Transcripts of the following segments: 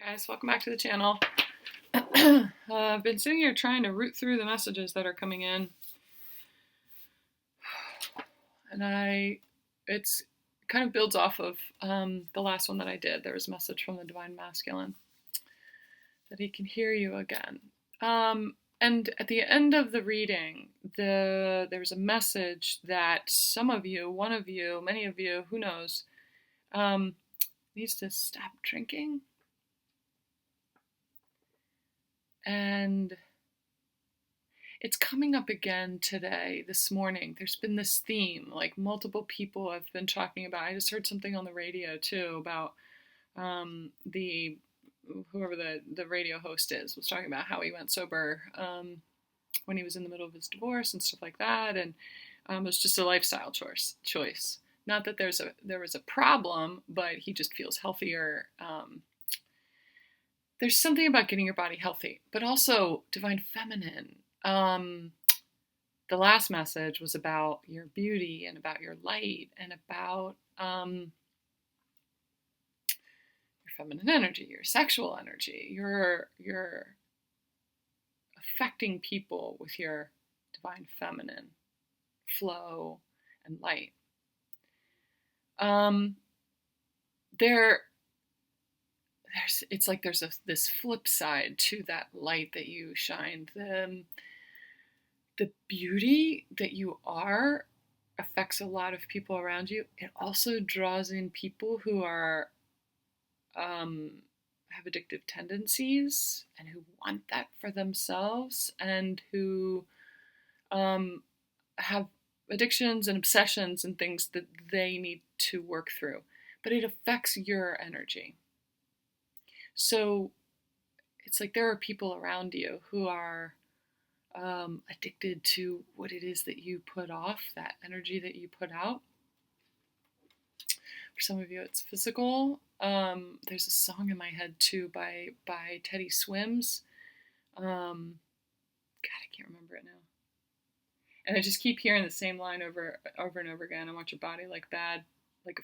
Guys, welcome back to the channel. I've been sitting here trying to root through the messages that are coming in, and it's kind of builds off of the last one that I did. There was a message from the Divine Masculine that he can hear you again. And at the end of the reading, there was a message that some of you, one of you, many of you, who knows, needs to stop drinking. And it's coming up again today, this morning. There's been this theme, like multiple people have been talking about. I just heard something on the radio too about whoever the radio host is was talking about how he went sober when he was in the middle of his divorce and stuff like that, and it was just a lifestyle choice. Not that there was a problem, but he just feels healthier. There's something about getting your body healthy, but also divine feminine. The last message was about your beauty and about your light and about your feminine energy, your sexual energy. You're affecting people with your divine feminine flow and light. It's like there's this flip side to that light that you shine. The beauty that you are affects a lot of people around you. It also draws in people who are have addictive tendencies and who want that for themselves, and who have addictions and obsessions and things that they need to work through. But it affects your energy. So it's like there are people around you who are addicted to what it is that you put off, that energy that you put out. For some of you, it's physical. There's a song in my head too by Teddy Swims. God, I can't remember it now. And I just keep hearing the same line over and over again. I want your body like a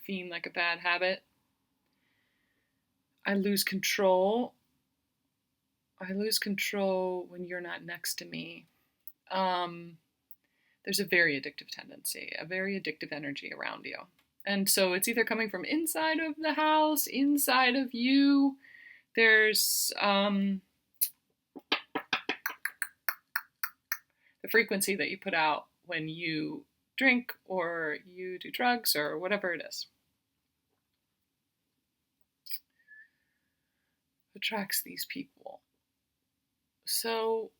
fiend, like a bad habit. I lose control. I lose control when you're not next to me. There's a very addictive tendency, a very addictive energy around you. And so it's either coming from inside of the house, inside of you. There's the frequency that you put out when you drink or you do drugs or whatever it is. Attracts these people. So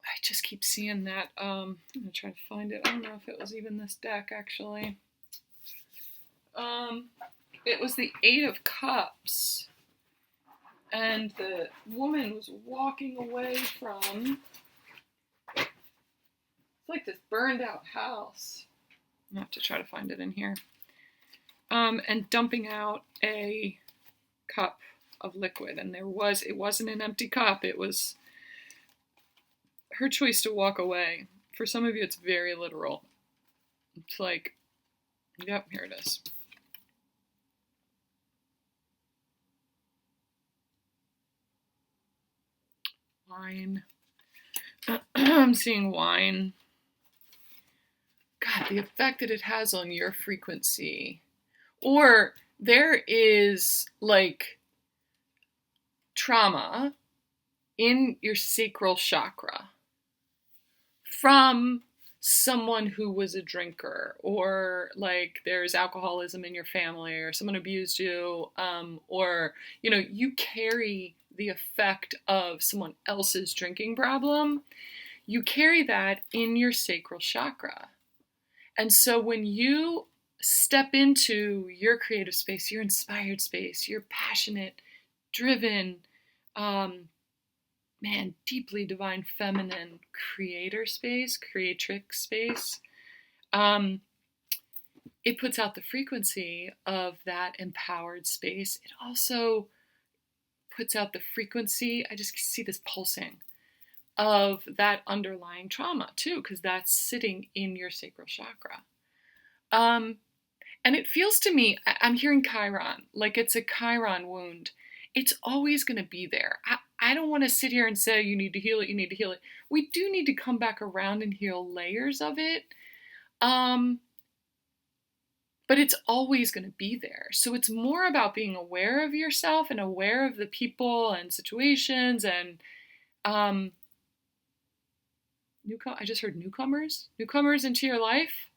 I just keep seeing that. I'm gonna try to find it. I don't know if it was even this deck actually. It was the 8 of Cups, and the woman was walking away from, it's like this burned out house. I have to try to find it in here. And dumping out a cup of liquid, and it wasn't an empty cup. It was her choice to walk away. For some of you, it's very literal. It's like, yep, here it is. Wine. I'm seeing wine. God, the effect that it has on your frequency. Or there is like trauma in your sacral chakra from someone who was a drinker, or like there's alcoholism in your family, or someone abused you, or you carry the effect of someone else's drinking problem. You carry that in your sacral chakra. And so when you step into your creative space, your inspired space, your passionate, driven, deeply divine feminine creator space, creatrix space, it puts out the frequency of that empowered space. It also puts out the frequency, I just see this pulsing, of that underlying trauma too, because that's sitting in your sacral chakra. And it feels to me, I'm hearing Chiron, like it's a Chiron wound. It's always going to be there. I don't want to sit here and say, you need to heal it, you need to heal it. We do need to come back around and heal layers of it. But it's always going to be there. So it's more about being aware of yourself and aware of the people and situations and I just heard newcomers into your life.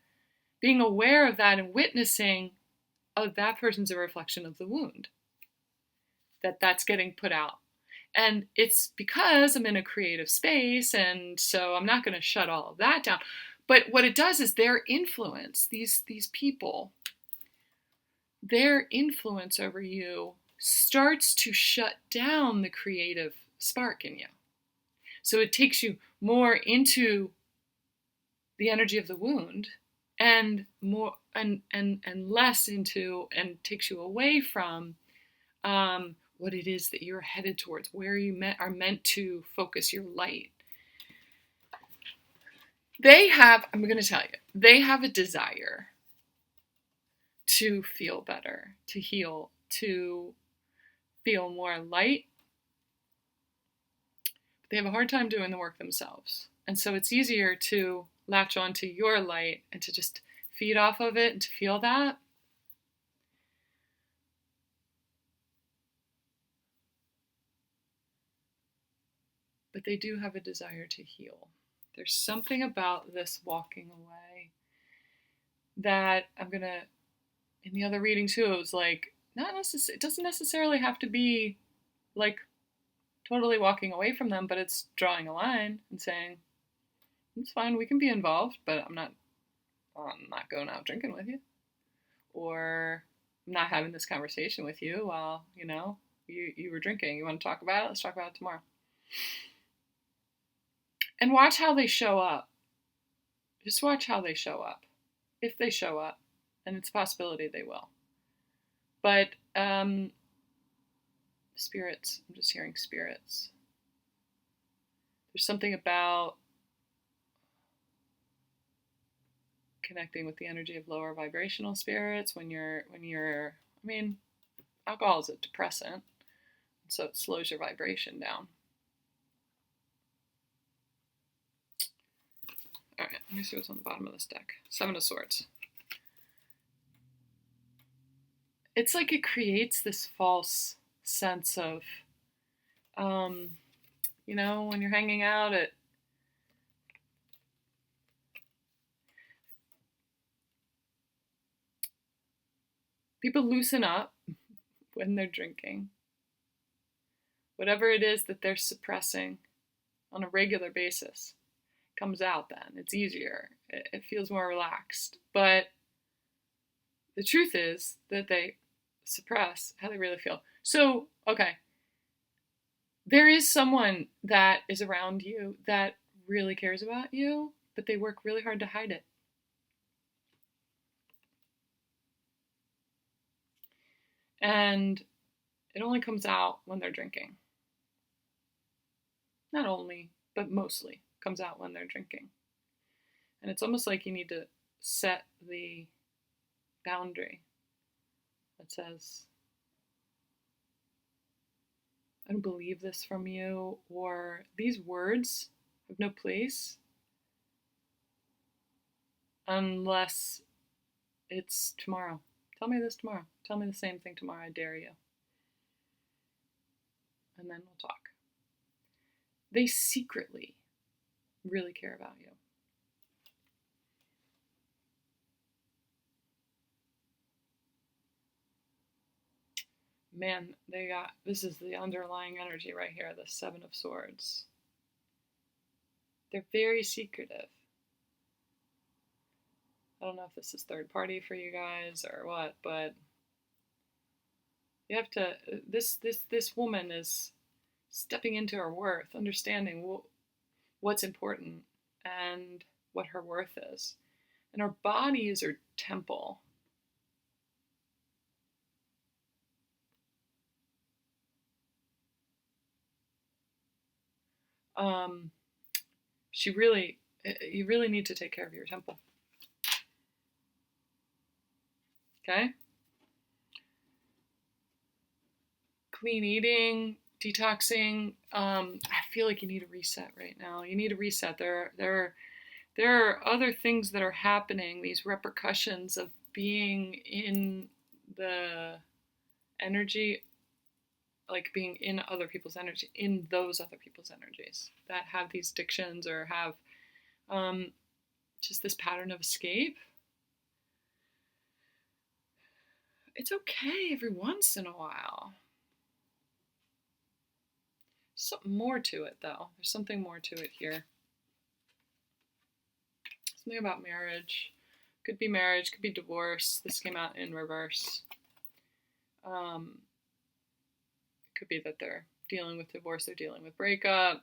Being aware of that and witnessing, oh, that person's a reflection of the wound. That's getting put out. And it's because I'm in a creative space, and so I'm not going to shut all of that down. But what it does is their influence, these people, their influence over you starts to shut down the creative spark in you. So it takes you more into the energy of the wound and more and less into, and takes you away from what it is that you're headed towards, where you are meant to focus your light. I'm going to tell you, they have a desire to feel better, to heal, to feel more light. They have a hard time doing the work themselves. And so it's easier to latch onto your light and to just feed off of it and to feel that. But they do have a desire to heal. There's something about this walking away that I'm going to, in the other reading too, it was like, it doesn't necessarily have to be like totally walking away from them, but it's drawing a line and saying, it's fine, we can be involved, but I'm not going out drinking with you. Or I'm not having this conversation with you while, you were drinking. You want to talk about it? Let's talk about it tomorrow. And watch how they show up. Just watch how they show up. If they show up, and it's a possibility they will. But spirits, I'm just hearing spirits. There's something about connecting with the energy of lower vibrational spirits when you're, alcohol is a depressant, so it slows your vibration down. All right, let me see what's on the bottom of this deck. Seven of Swords. It's like it creates this false sense of, when you're hanging out at people loosen up when they're drinking. Whatever it is that they're suppressing on a regular basis comes out then. It's easier. It feels more relaxed. But the truth is that they suppress how they really feel. So, okay. There is someone that is around you that really cares about you, but they work really hard to hide it. And it only comes out when they're drinking. Not only, but mostly comes out when they're drinking. And it's almost like you need to set the boundary that says, I don't believe this from you, or these words have no place unless it's tomorrow. Tell me this tomorrow. Tell me the same thing tomorrow. I dare you. And then we'll talk. They secretly really care about you. Man, this is the underlying energy right here, the Seven of Swords. They're very secretive. I don't know if this is third party for you guys or what, but you have to, this woman is stepping into her worth, understanding what's important and what her worth is. And her body is her temple. You really need to take care of your temple. Okay? Clean eating, detoxing. I feel like you need a reset right now. You need a reset. There are other things that are happening, these repercussions of being in the energy, like being in other people's energy, in those other people's energies that have these addictions or have just this pattern of escape. It's okay every once in a while. Something more to it, though. There's something more to it here. Something about marriage. Could be marriage, could be divorce. This came out in reverse. It could be that they're dealing with divorce, they're dealing with breakup.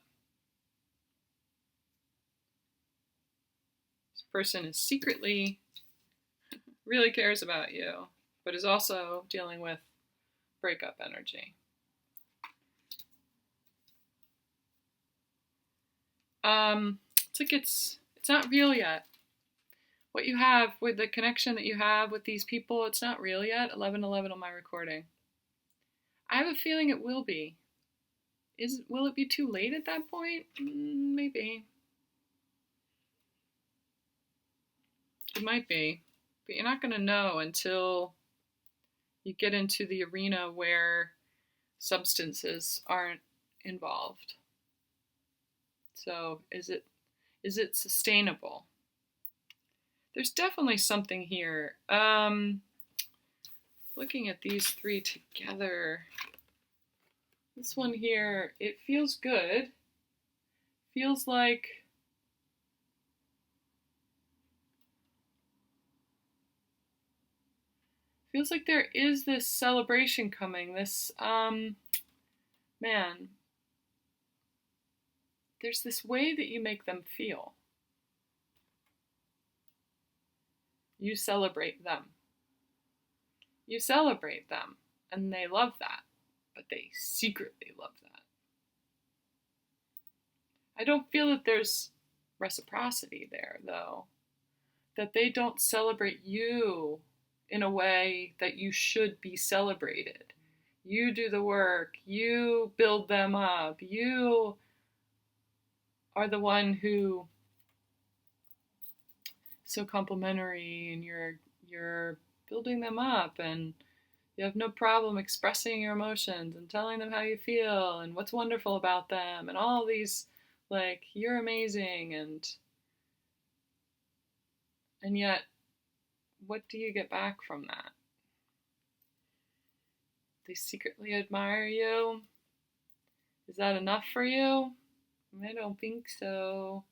This person is secretly really cares about you, but is also dealing with breakup energy. It's like it's not real yet. What you have with the connection that you have with these people, it's not real yet. 11:11 on my recording. I have a feeling it will be. Will it be too late at that point? Maybe. It might be. But you're not going to know until you get into the arena where substances aren't involved. So, is it sustainable? There's definitely something here. Looking at these three together, this one here, it feels good. Feels like there is this celebration coming. This man, there's this way that you make them feel. You celebrate them. You celebrate them, and they love that, but they secretly love that. I don't feel that there's reciprocity there, though. That they don't celebrate you in a way that you should be celebrated. You do the work, you build them up, you are the one who is so complimentary, and you're building them up, and you have no problem expressing your emotions and telling them how you feel and what's wonderful about them and all these, like, you're amazing, and yet, what do you get back from that? They secretly admire you. Is that enough for you? I don't think so.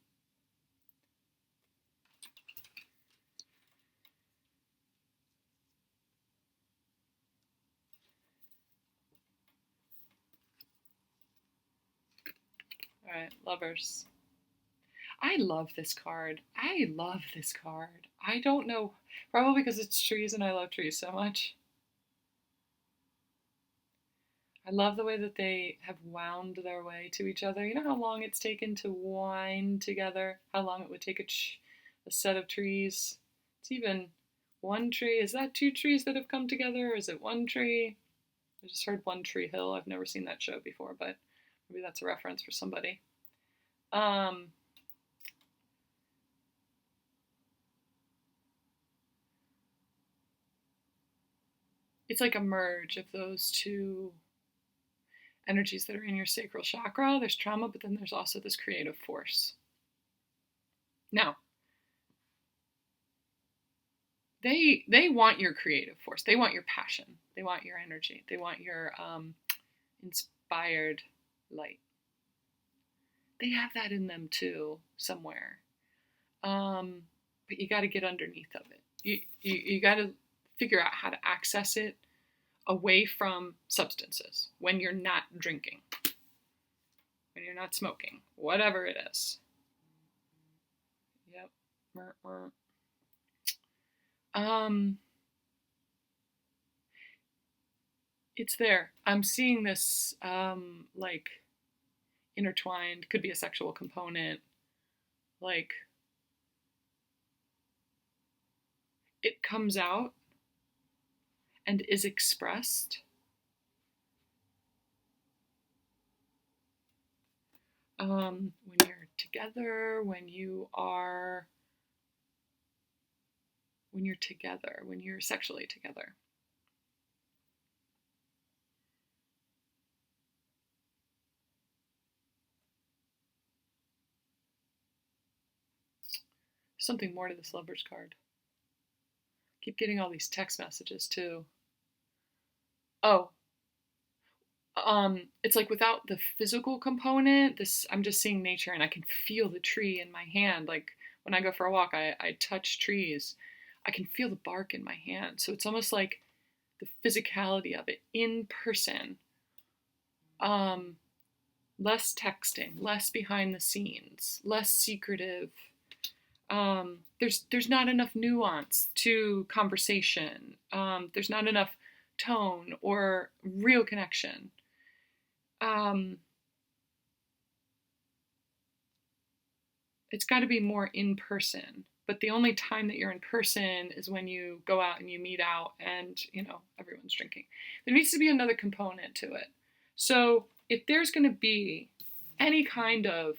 All right, lovers. I love this card. I love this card. I don't know, probably because it's trees and I love trees so much. I love the way that they have wound their way to each other. You know how long it's taken to wind together? How long it would take a set of trees? It's even one tree. Is that two trees that have come together? Or is it one tree? I just heard One Tree Hill. I've never seen that show before, but maybe that's a reference for somebody. It's like a merge of those two energies that are in your sacral chakra. There's trauma, but then there's also this creative force. Now, they want your creative force. They want your passion. They want your energy. They want your inspired light. They have that in them too, somewhere. But you got to get underneath of it. You got to figure out how to access it away from substances when you're not drinking, when you're not smoking, whatever it is. Yep. It's there. I'm seeing this like intertwined. Could be a sexual component. Like it comes out and is expressed. When you're together, when you're sexually together. Something more to this Lover's card. Keep getting all these text messages too. Oh, it's like without the physical component, I'm just seeing nature and I can feel the tree in my hand. Like when I go for a walk, I touch trees. I can feel the bark in my hand. So it's almost like the physicality of it in person. Less texting, less behind the scenes, less secretive. There's not enough nuance to conversation. There's not enough tone or real connection. It's got to be more in person. But the only time that you're in person is when you go out and you meet out and, everyone's drinking. There needs to be another component to it. So if there's going to be any kind of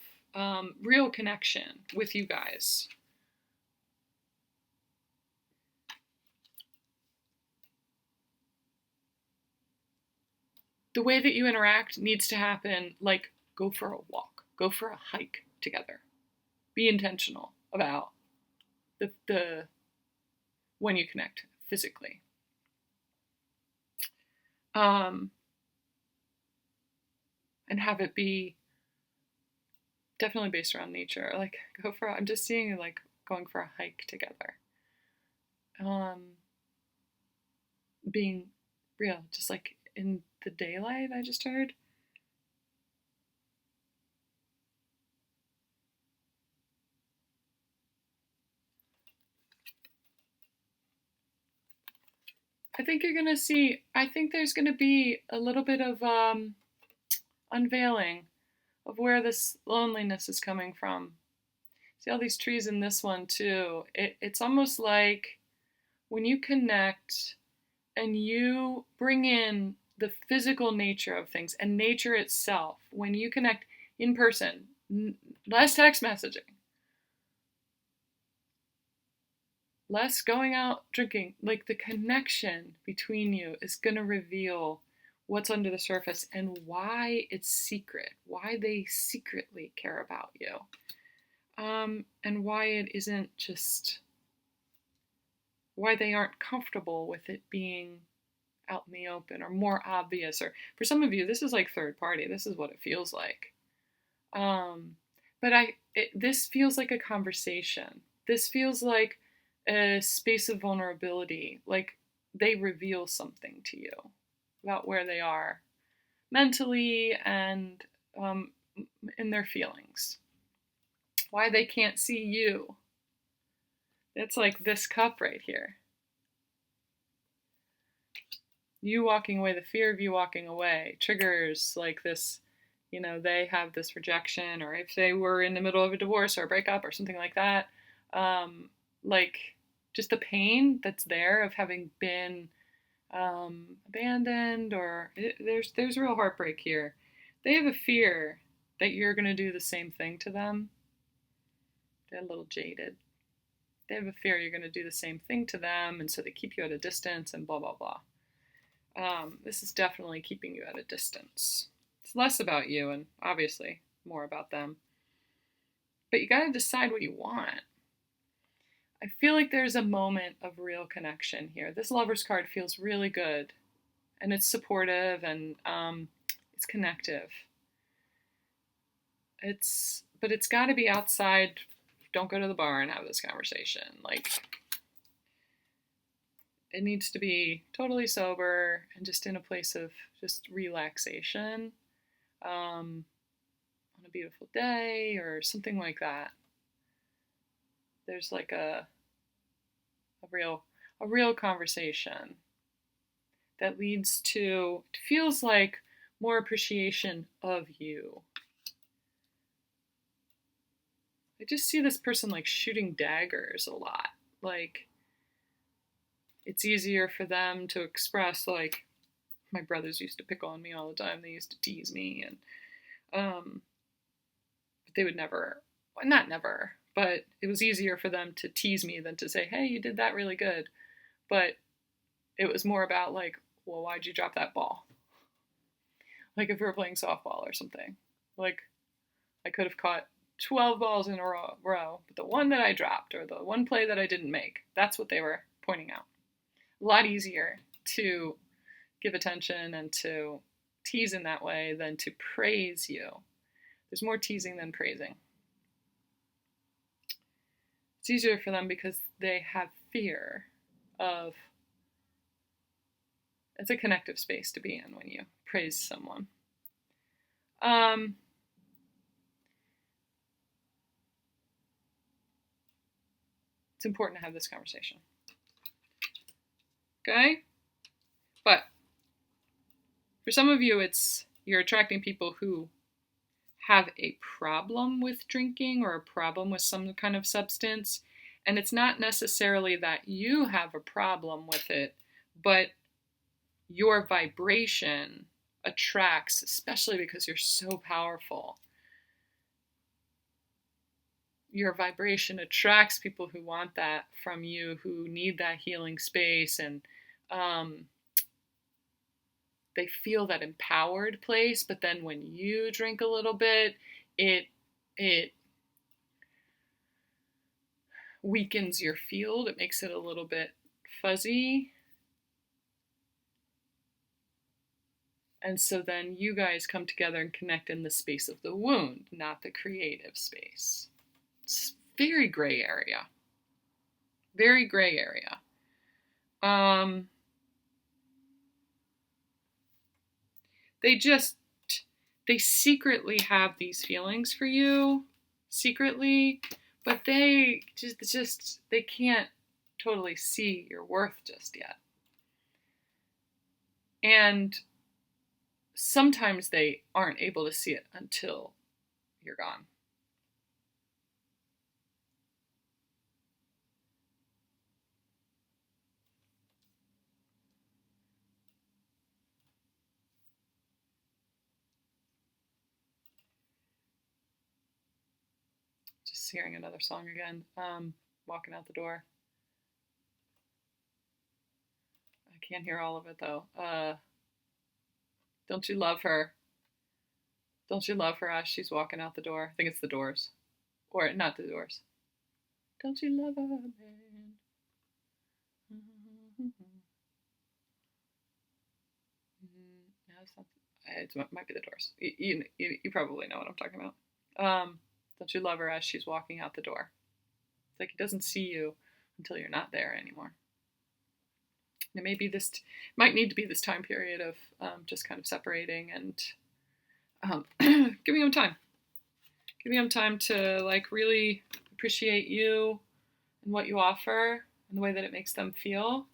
real connection with you guys, the way that you interact needs to happen like go for a walk, go for a hike together. Be intentional about the when you connect physically. And have it be definitely based around nature. Like I'm just seeing like going for a hike together. Being real, just like in the daylight, I just heard. I think there's gonna be a little bit of unveiling of where this loneliness is coming from. See all these trees in this one too. It's almost like when you connect and you bring in the physical nature of things and nature itself, when you connect in person, less text messaging, less going out drinking, like the connection between you is going to reveal what's under the surface and why it's secret, why they secretly care about you, and why it isn't just, why they aren't comfortable with it being out in the open or more obvious. Or for some of you, this is like third party. This is what it feels like. But this feels like a conversation. This feels like a space of vulnerability. Like they reveal something to you about where they are mentally and in their feelings. Why they can't see you. It's like this cup right here. You walking away, the fear of you walking away triggers like this, they have this rejection, or if they were in the middle of a divorce or a breakup or something like that, like just the pain that's there of having been abandoned, or there's real heartbreak here. They have a fear that you're going to do the same thing to them. They're a little jaded. They have a fear you're going to do the same thing to them, and so they keep you at a distance and blah, blah, blah. This is definitely keeping you at a distance. It's less about you and obviously more about them. But you got to decide what you want. I feel like there's a moment of real connection here. This Lover's card feels really good, and it's supportive, and it's connective. But it's got to be outside. Don't go to the bar and have this conversation. Like, it needs to be totally sober and just in a place of just relaxation, on a beautiful day or something like that. There's like a real conversation that leads to, it feels like more appreciation of you. I just see this person like shooting daggers a lot. Like, it's easier for them to express, like, my brothers used to pick on me all the time. They used to tease me, and but they would never, well, not never, but it was easier for them to tease me than to say, hey, you did that really good. But it was more about, like, well, why'd you drop that ball? Like, if we were playing softball or something, like, I could have caught 12 balls in a row, but the one that I dropped, or the one play that I didn't make, that's what they were pointing out. A lot easier to give attention and to tease in that way than to praise you. There's more teasing than praising. It's easier for them because they have fear of, it's a connective space to be in when you praise someone. It's important to have this conversation. Okay? But for some of you, it's you're attracting people who have a problem with drinking or a problem with some kind of substance. And it's not necessarily that you have a problem with it, but your vibration attracts, especially because you're so powerful, your vibration attracts people who want that from you, who need that healing space, and they feel that empowered place. But then when you drink a little bit, it weakens your field. It makes it a little bit fuzzy. And so then you guys come together and connect in the space of the wound, not the creative space. It's very gray area. Very gray area. They secretly have these feelings for you, secretly, but they can't totally see your worth just yet. And sometimes they aren't able to see it until you're gone. Just hearing another song again, walking out the door. I can't hear all of it though. Don't you love her? Don't you love her as she's walking out the door? I think it's the Doors. Or not the Doors. Don't you love her, man? No, it might be the Doors. You probably know what I'm talking about. Don't you love her as she's walking out the door? It's like he doesn't see you until you're not there anymore. And it might need to be this time period of just kind of separating and giving him time. Giving him time to, like, really appreciate you and what you offer and the way that it makes them feel.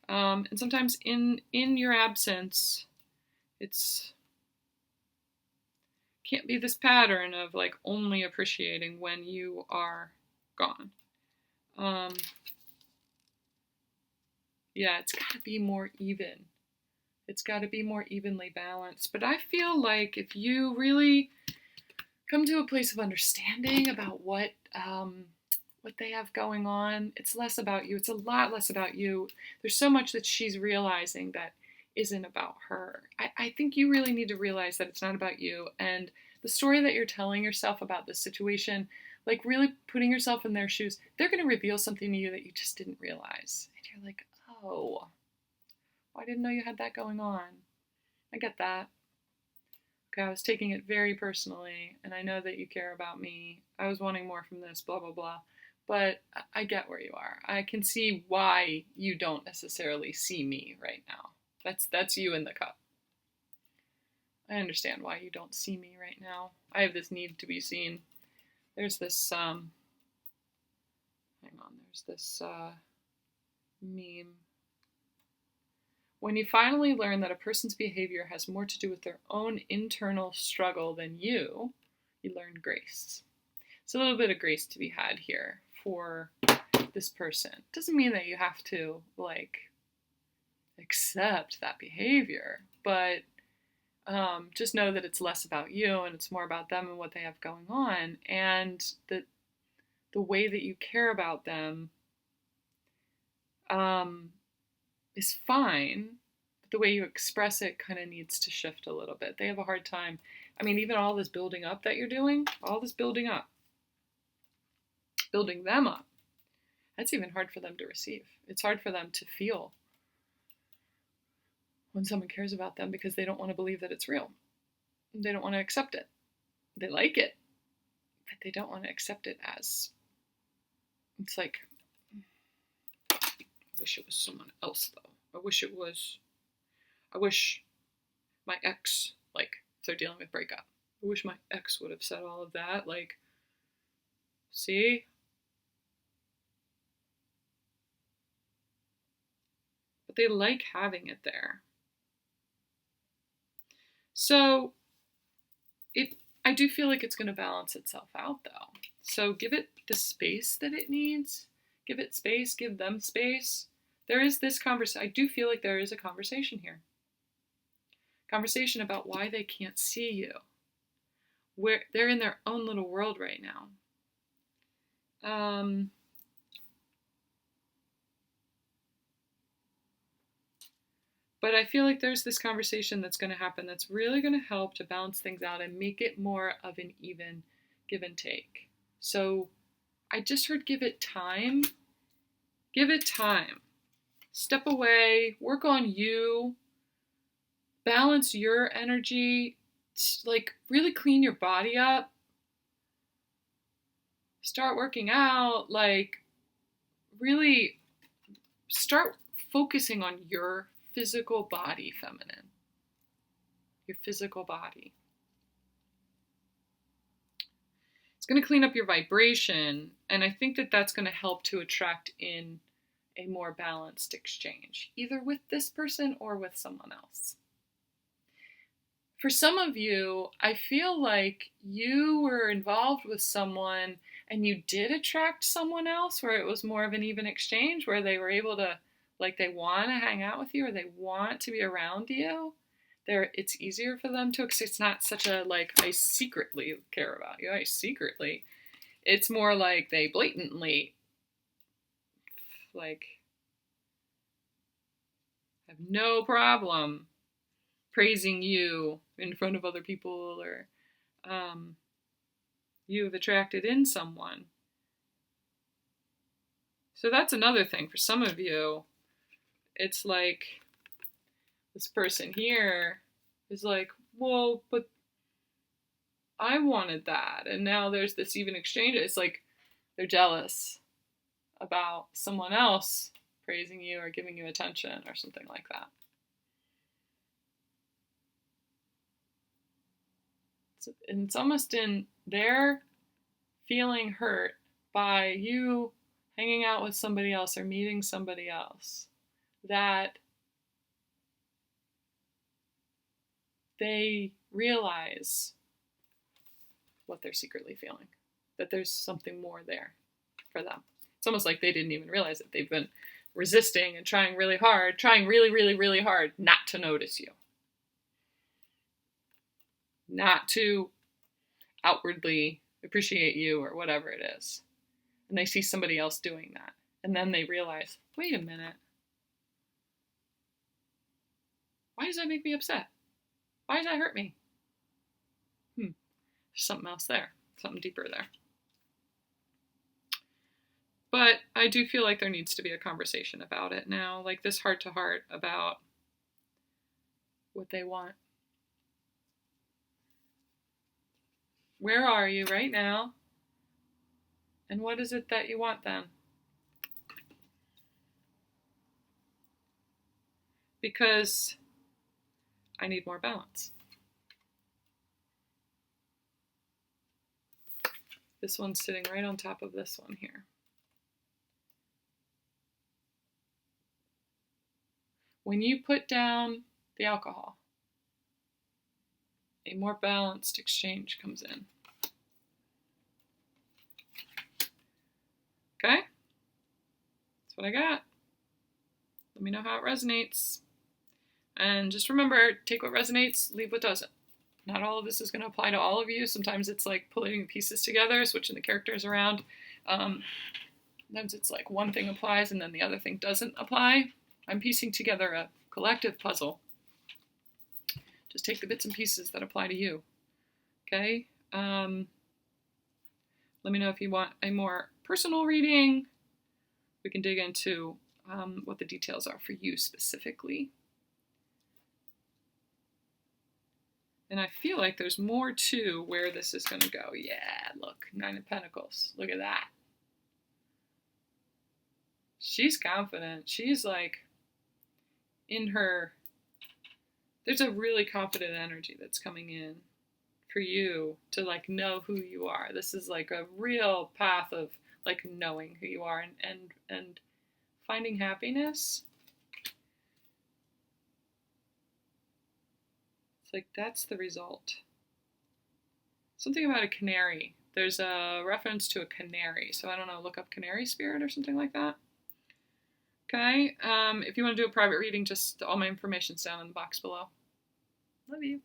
And sometimes in your absence, it's can't be this pattern of, like, only appreciating when you are gone. Yeah, it's got to be more even. It's got to be more evenly balanced. But I feel like if you really come to a place of understanding about what they have going on, it's less about you. It's a lot less about you. There's so much that she's realizing that isn't about her. I think you really need to realize that it's not about you. And the story that you're telling yourself about this situation, like, really putting yourself in their shoes, they're going to reveal something to you that you just didn't realize. And you're like, oh, I didn't know you had that going on. I get that. Okay, I was taking it very personally, and I know that you care about me. I was wanting more from this, blah, blah, blah. But I get where you are. I can see why you don't necessarily see me right now. That's you in the cup. I understand why you don't see me right now. I have this need to be seen. There's this, there's this meme. When you finally learn that a person's behavior has more to do with their own internal struggle than you learn grace. There's a little bit of grace to be had here for this person. Doesn't mean that you have to, like, accept that behavior, but just know that it's less about you and it's more about them and what they have going on, and that the way that you care about them is fine, but the way you express it kind of needs to shift a little bit. They have a hard time. I mean, even all this building up that you're doing, all this building up, building them up, that's even hard for them to receive. It's hard for them to feel when someone cares about them because they don't want to believe that it's real. They don't want to accept it. They like it, but they don't want to accept it as, it's like, I wish it was someone else though. I wish my ex, like, if they're dealing with breakup, I wish my ex would have said all of that. Like, see? But they like having it there. So I do feel like it's going to balance itself out though. So give it the space that it needs. Give it space, give them space. There is this conversation. I do feel like there is a conversation here. Conversation about why they can't see you. Where they're in their own little world right now. But I feel like there's this conversation that's going to happen that's really going to help to balance things out and make it more of an even give and take. So I just heard give it time. Give it time. Step away. Work on you. Balance your energy. Like, really clean your body up. Start working out. Like, really start focusing on your physical body, feminine. Your physical body. It's going to clean up your vibration, and I think that that's going to help to attract in a more balanced exchange, either with this person or with someone else. For some of you, I feel like you were involved with someone and you did attract someone else where it was more of an even exchange, where they were able to, like, they want to hang out with you or they want to be around you. It's easier for them to, it's not such a, like, I secretly care about you. It's more like they blatantly, like, have no problem praising you in front of other people, or you have attracted in someone. So that's another thing for some of you. It's like this person here is like, well, but I wanted that, and now there's this even exchange. It's like they're jealous about someone else praising you or giving you attention or something like that. And it's almost in their feeling hurt by you hanging out with somebody else or meeting somebody else, that they realize what they're secretly feeling, that there's something more there for them. It's almost like they didn't even realize it. They've been resisting and trying really hard, trying really, really, really hard not to notice you. Not to outwardly appreciate you or whatever it is. And they see somebody else doing that. And then they realize, wait a minute. Why does that make me upset? Why does that hurt me? There's something else there. Something deeper there. But I do feel like there needs to be a conversation about it now. Like this heart to heart about what they want. Where are you right now? And what is it that you want then? Because I need more balance. This one's sitting right on top of this one here. When you put down the alcohol, a more balanced exchange comes in. Okay? That's what I got. Let me know how it resonates. And just remember, take what resonates, leave what doesn't. Not all of this is going to apply to all of you. Sometimes it's like pulling pieces together, switching the characters around. Sometimes it's like one thing applies and then the other thing doesn't apply. I'm piecing together a collective puzzle. Just take the bits and pieces that apply to you. Okay? Let me know if you want a more personal reading. We can dig into what the details are for you specifically. And I feel like there's more to where this is going to go. Yeah, look, 9 of Pentacles. Look at that. She's confident. She's like in her... There's a really confident energy that's coming in for you to like know who you are. This is like a real path of like knowing who you are and finding happiness. Like that's the result. Something about a canary. There's a reference to a canary. So I don't know, look up canary spirit or something like that. Okay. If you want to do a private reading, just all my information's down in the box below. Love you.